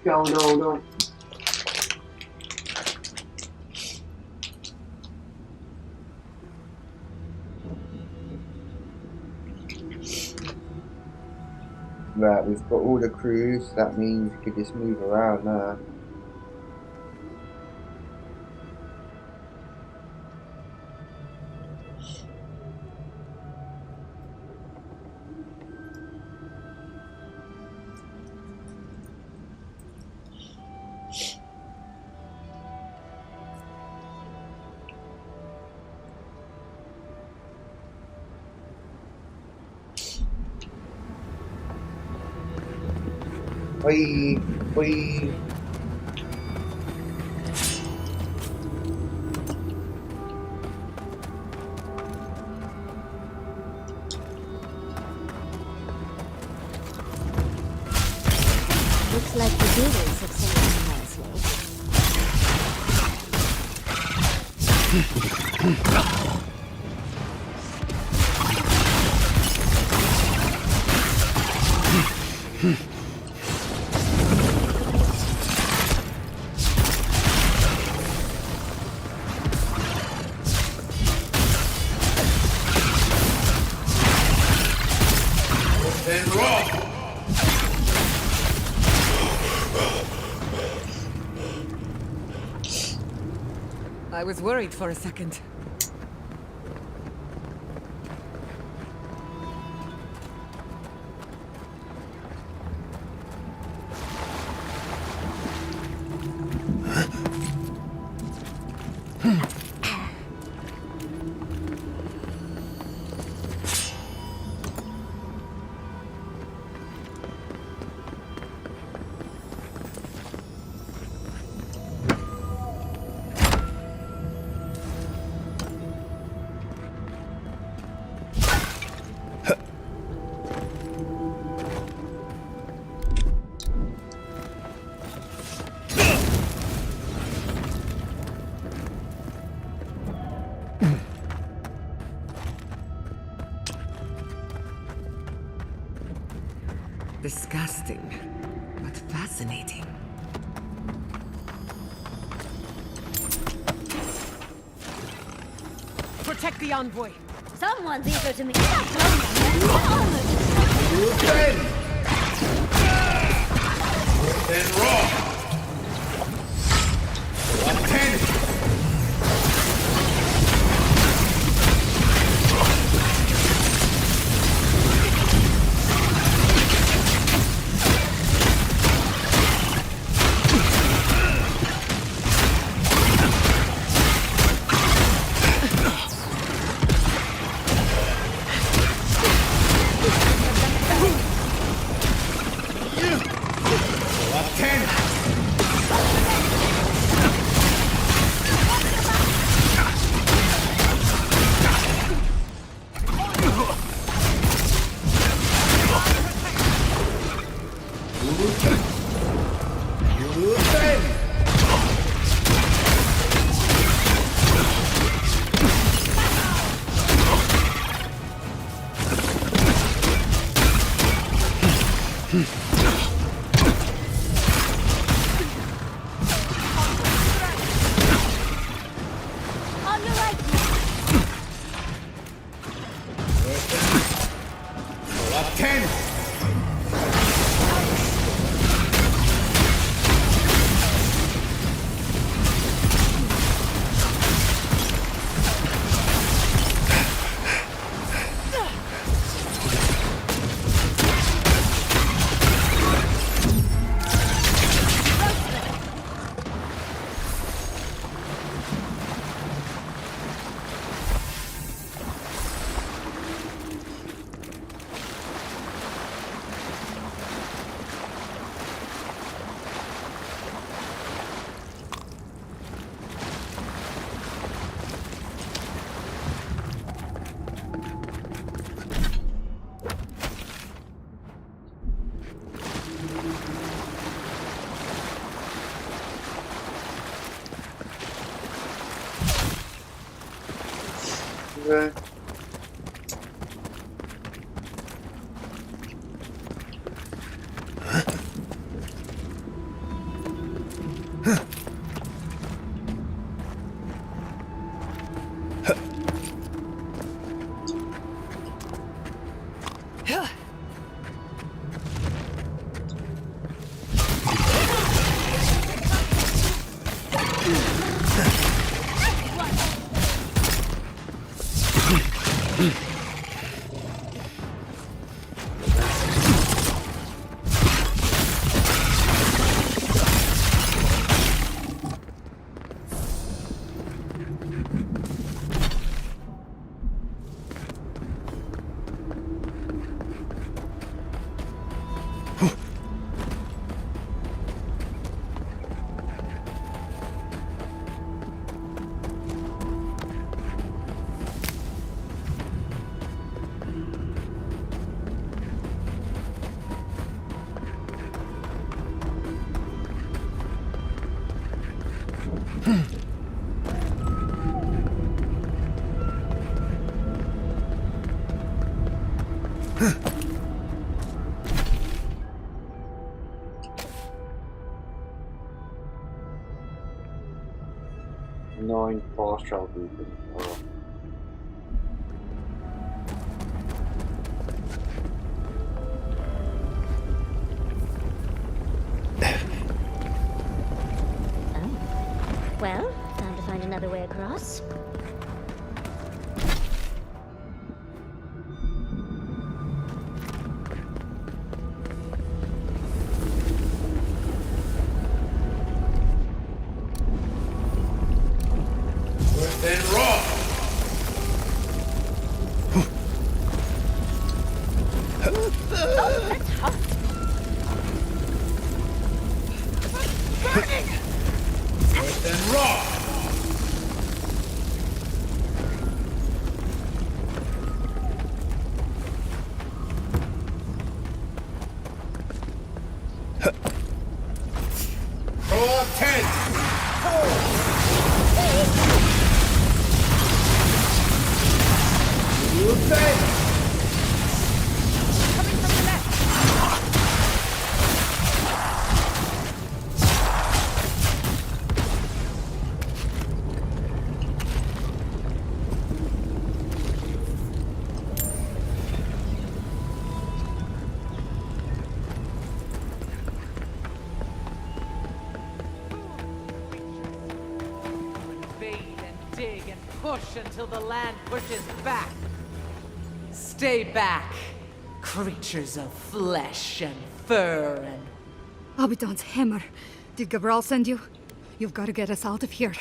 no. Right, we've got all the crews, that means we can just move around now. Oi. Looks like the doers have something nicely. I was worried for a second. Disgusting, but fascinating. Protect the envoy. Someone's eager to me. Okay. Nine fast travel beacons. Oh. Well, time to find another way across. Then raw! Oh, that's hot! Burning! Then raw! Raw 10! You say? Coming from the left. Invade and dig and push until the land pushes back. Stay back, creatures of flesh and fur and... Abaddon's hammer. Did Gabral send you? You've got to get us out of here.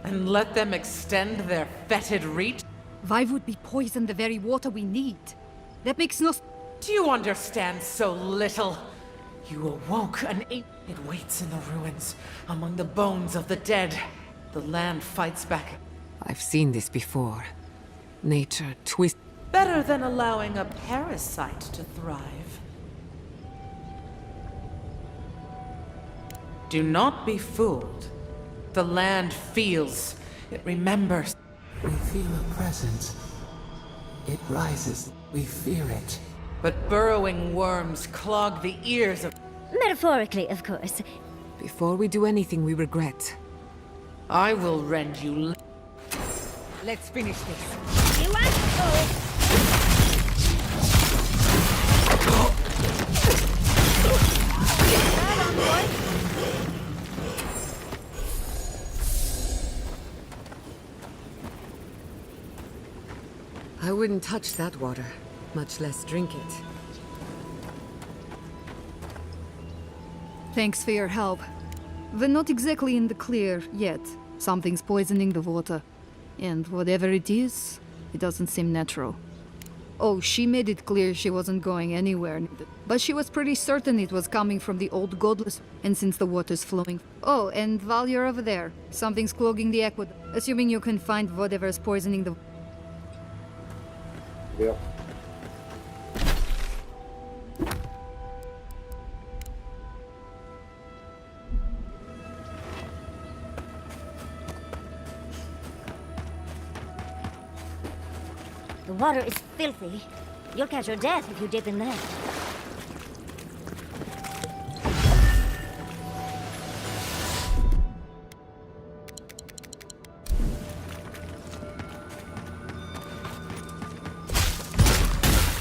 And let them extend their fetid reach? Why would we poison the very water we need? That makes no... Do you understand so little? You awoke an ape. It waits in the ruins, among the bones of the dead. The land fights back. I've seen this before. Nature twist. Better than allowing a parasite to thrive. Do not be fooled. The land feels. It remembers. We feel a presence. It rises. We fear it. But burrowing worms clog the ears of... Metaphorically, of course. Before we do anything we regret. I will rend you... Let's finish this. You asshole! I wouldn't touch that water, much less drink it. Thanks for your help. We're not exactly in the clear yet. Something's poisoning the water. And whatever it is, it doesn't seem natural. Oh, she made it clear she wasn't going anywhere. But she was pretty certain it was coming from the old godless, and since the water's flowing... Oh, and while you're over there, something's clogging the aqueduct. Assuming you can find whatever's poisoning the... Yep. The water is filthy. You'll catch your death if you dip in there.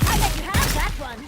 I let you have that one.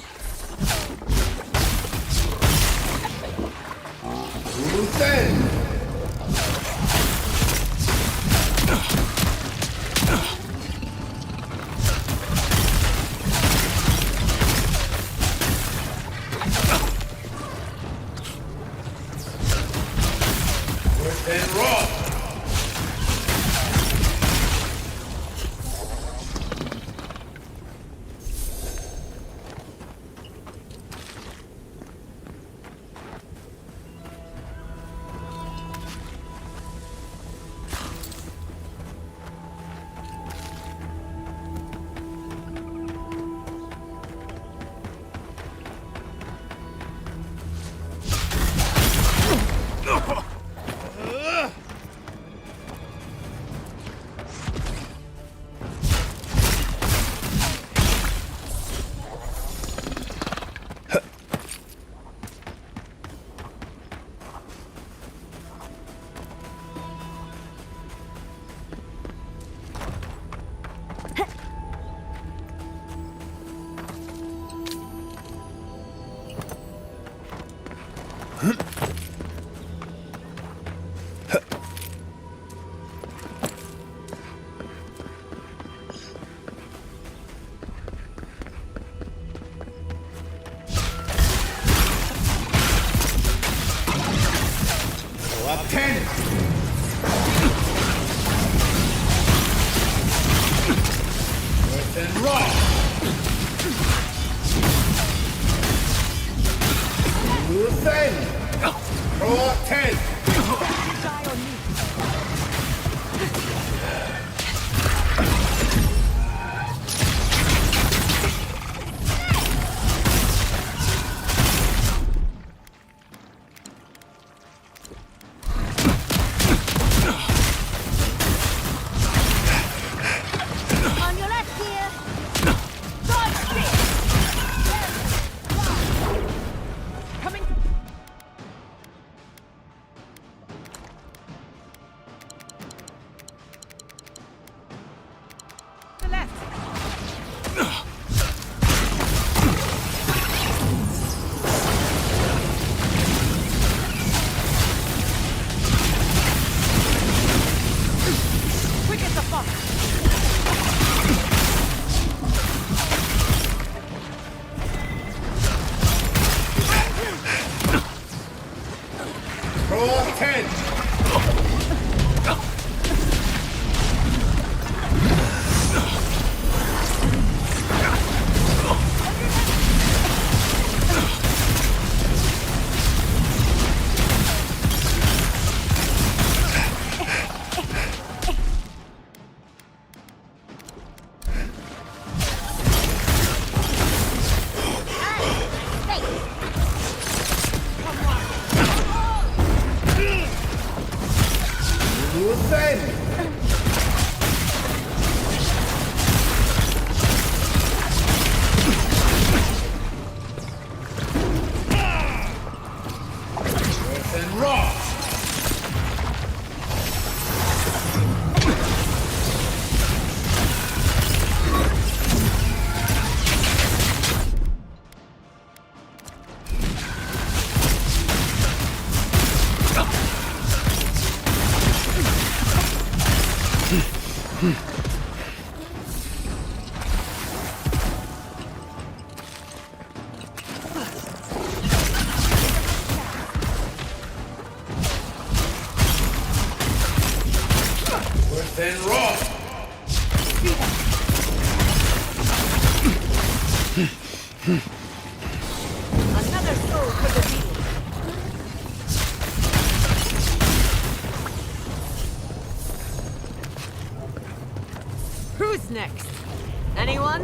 Another soul for the deal. Who's next? Anyone?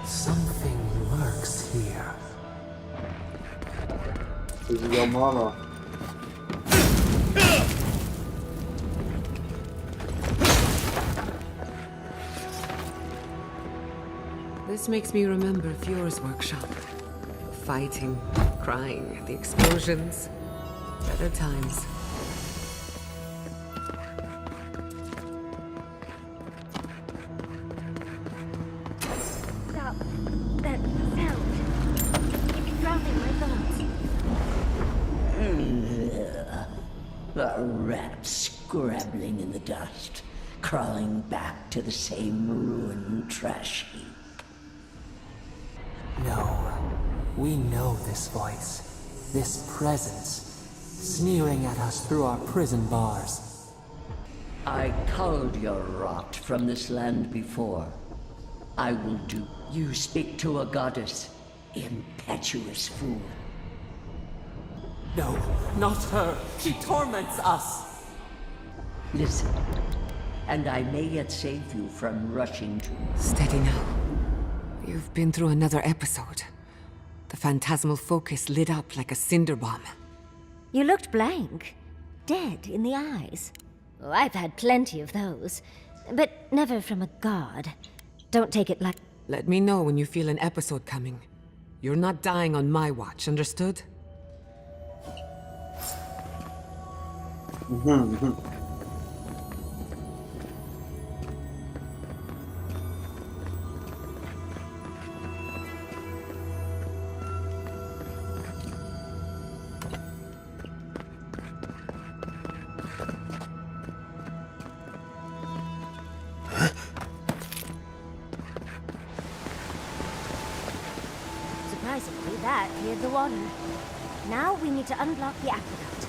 Something lurks here. This is your mama. This makes me remember Fiore's workshop. Fighting, crying, the explosions. Better times. Stop that sound. It's drowning my thoughts. A rat scrabbling in the dust, crawling back to the same ruined trash heap. No, we know this voice, this presence, sneering at us through our prison bars. I culled your rot from this land before. I will do. You speak to a goddess, impetuous fool. No, not her. She torments us. Listen, and I may yet save you from rushing to... Steady now. You've been through another episode. The phantasmal focus lit up like a cinder bomb. You looked blank, dead in the eyes. Oh, I've had plenty of those, but never from a god. Don't take it like... Let me know when you feel an episode coming. You're not dying on my watch, understood? Surprisingly, that cleared the water. Now we need to unblock the aqueduct.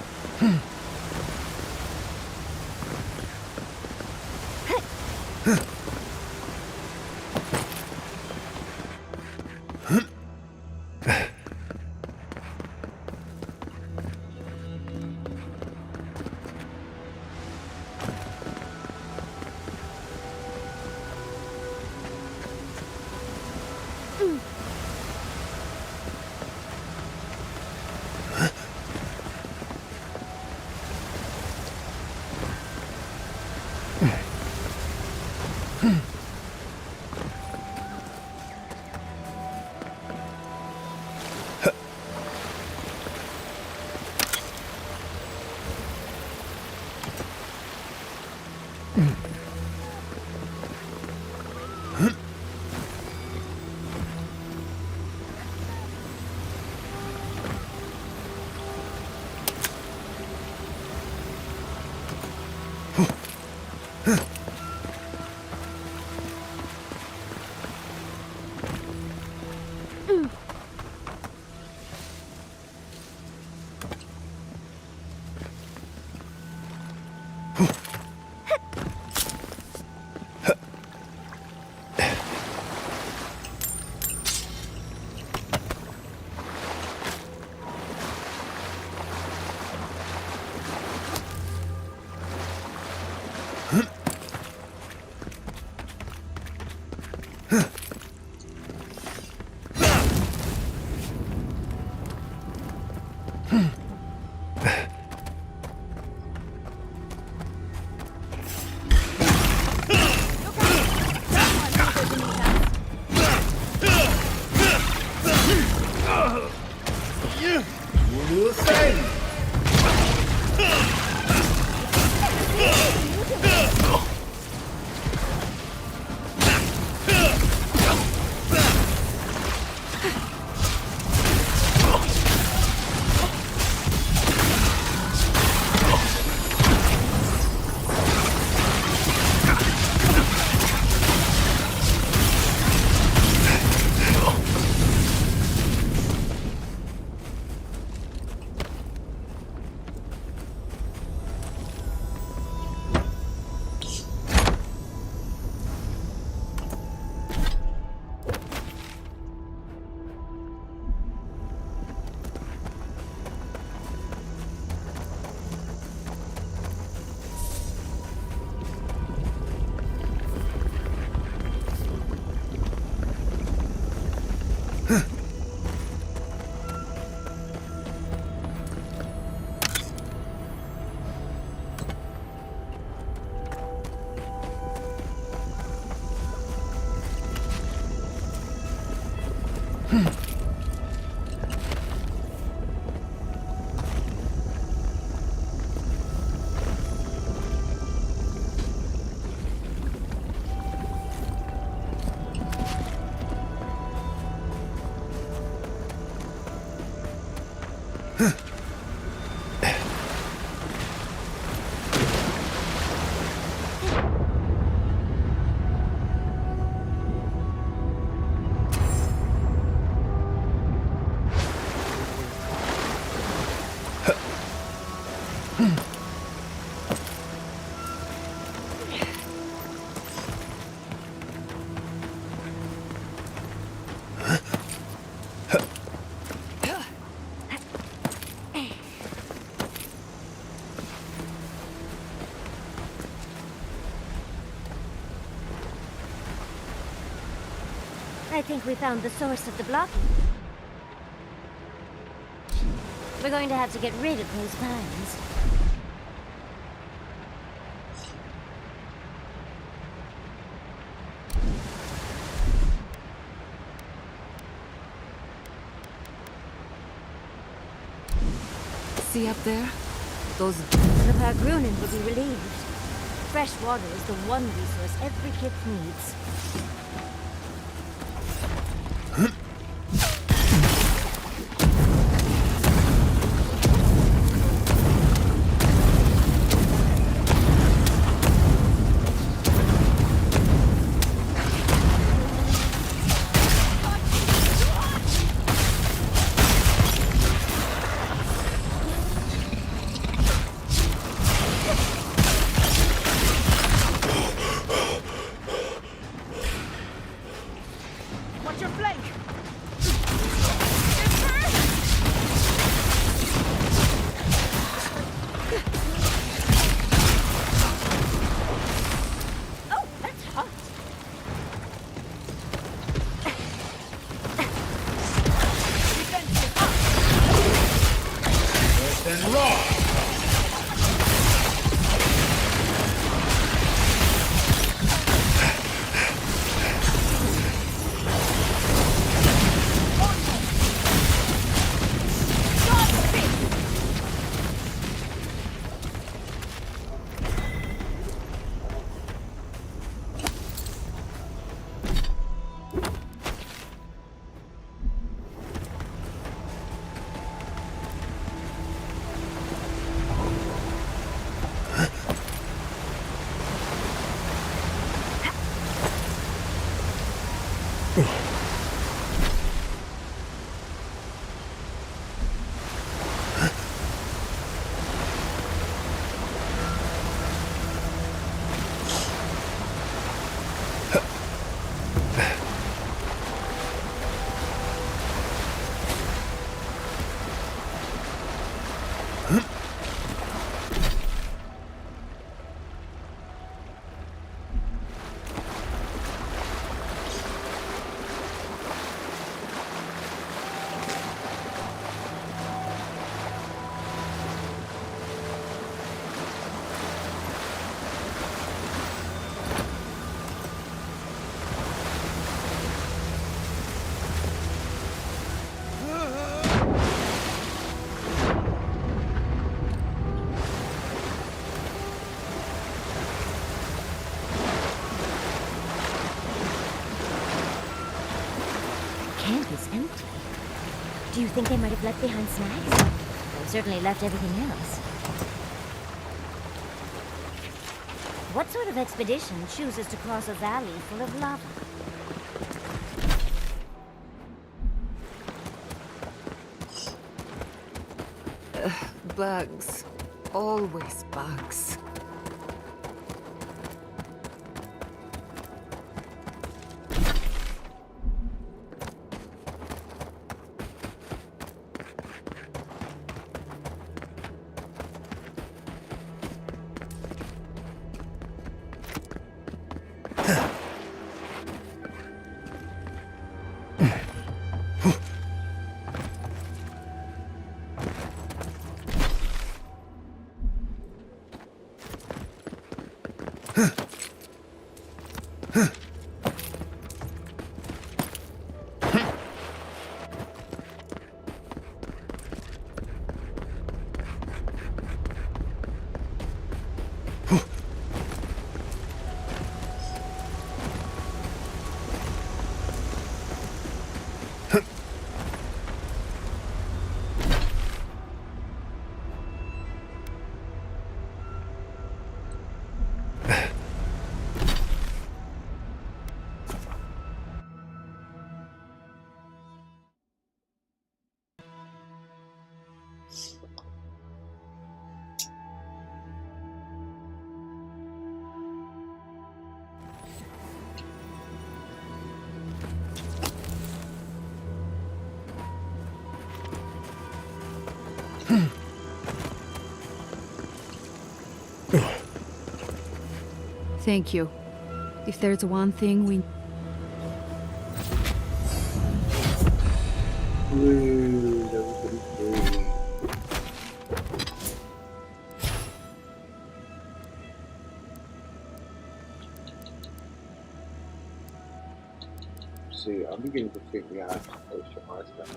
I think we found the source of the blocking. We're going to have to get rid of those vines. See up there? Those... The Pargrunin will be relieved. Fresh water is the one resource every kid needs. Do you think they might have left behind snacks? They've certainly left everything else. What sort of expedition chooses to cross a valley full of lava? Bugs. Always bugs. Thank you. If there's one thing we... Ooh, level 33. See, I'm beginning to think we have to post your eyes down.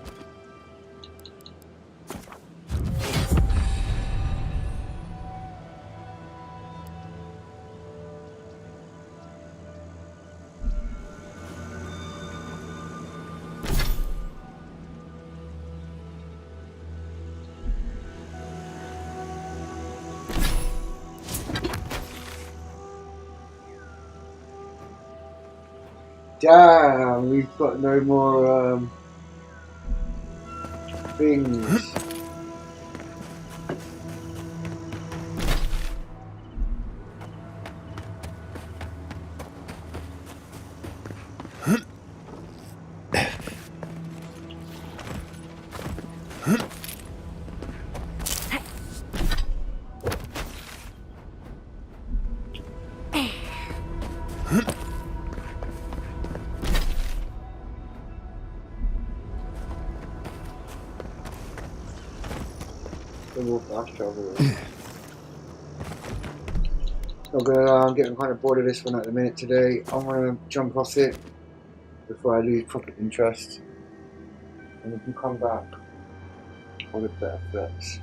Damn, we've got no more things. More fast travel. Not gonna lie, I'm getting kind of bored of this one at the minute today. I'm gonna jump off it before I lose proper interest, and we can come back on with better effects.